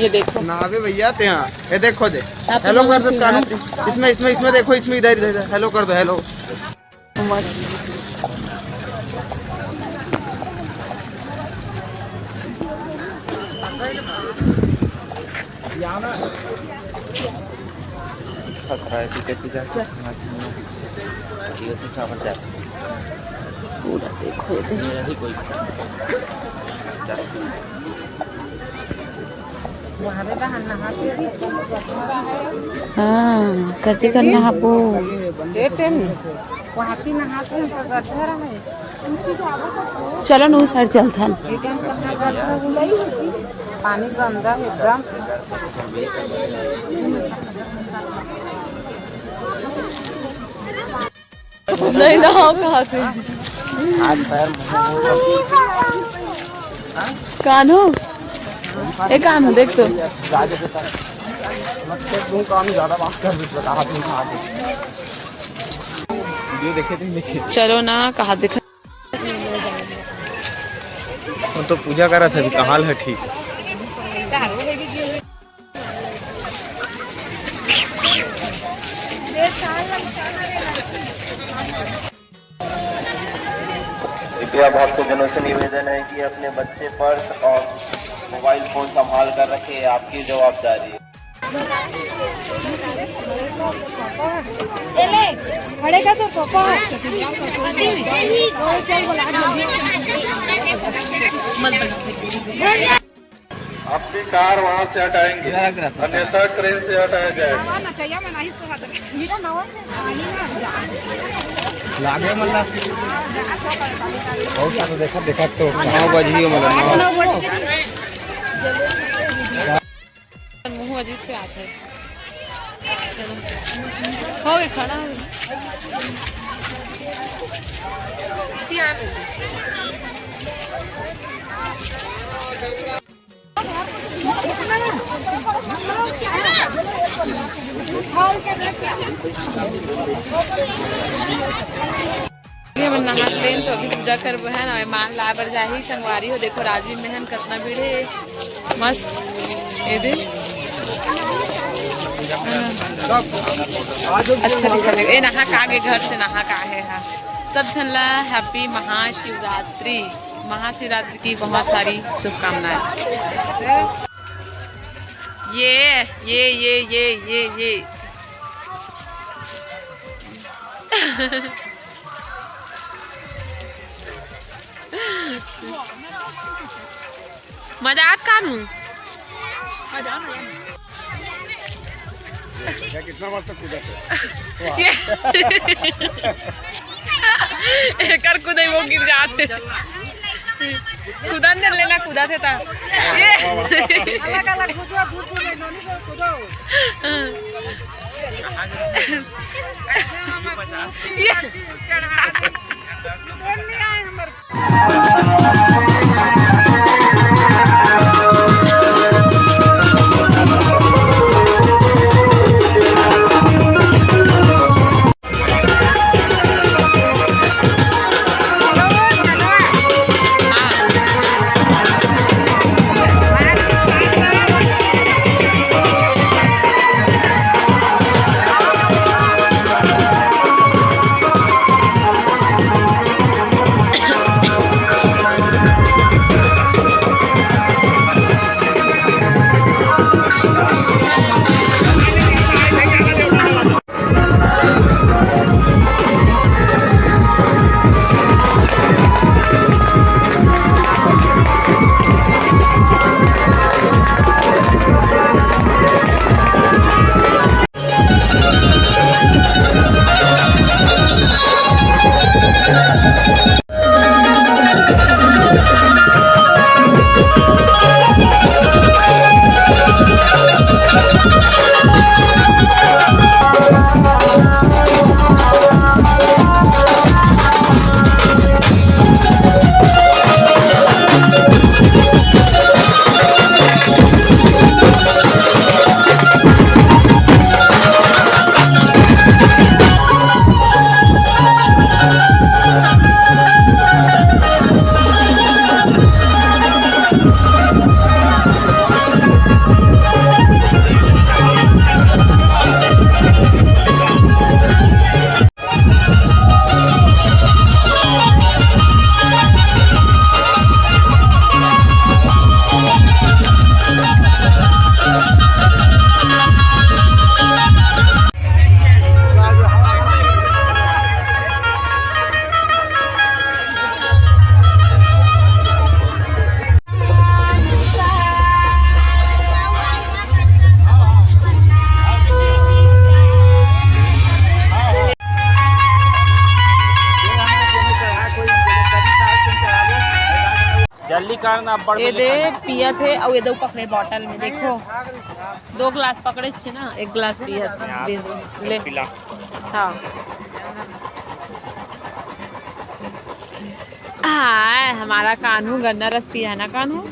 ये देखो ना भी भैया यहाँ ये देखो दे हेलो कर दो कानू इसमें इसमें इसमें देखो इसमें इधर इधर हेलो कर दो हेलो मस्त। पूरा देखो हाँ कति कर नहापो चलो नो साइड चलता पानी गंदा एकदम नहीं नहाओ कहाँ से कान्हो एक कान्हो देख तो चलो ना कहा दिखा तो पूजा करा था कहाँ है ठीक कृपया भक्तजनों से निवेदन है कि अपने बच्चे पर्स और मोबाइल फोन संभाल कर रखें, आपकी जवाबदारी है। आपकी कार वहाँ से हटाएंगे, अन्यथा ट्रेन से हटाया जाएगा। लागे मतलब बहुत सारा देखा तो 9 बजे मतलब मुँह अजीब से आते हैं हो गए खड़ा हो नहा लेन तो अभी पूजा कर बहन और मान ला बर जाही संगवारी हो देखो राजीव महन कितना भीड़ है मस्त ये दे अच्छा दिखा ए नहा का आगे घर से नहा का है हाँ सब झनला हैप्पी महाशिवरात्रि महाशिवरात्रि की बहुत सारी शुभकामनाएं ये मजाक कानू कितना मस्त पूजा कर कुदाई वो गिर जाते कुदा नहीं लेना कुदा थे ता ये अलग अलग कुदा दूर में नोनी को कुदो ये नहीं आए हमर ये दे पिया थे और ये दो पकड़े बॉटल में देखो 2 गिलास पकड़े छे ना 1 गिलास पिया थे ले हाँ हाय हमारा कान्हू गन्ना रस पिया है ना कान्हू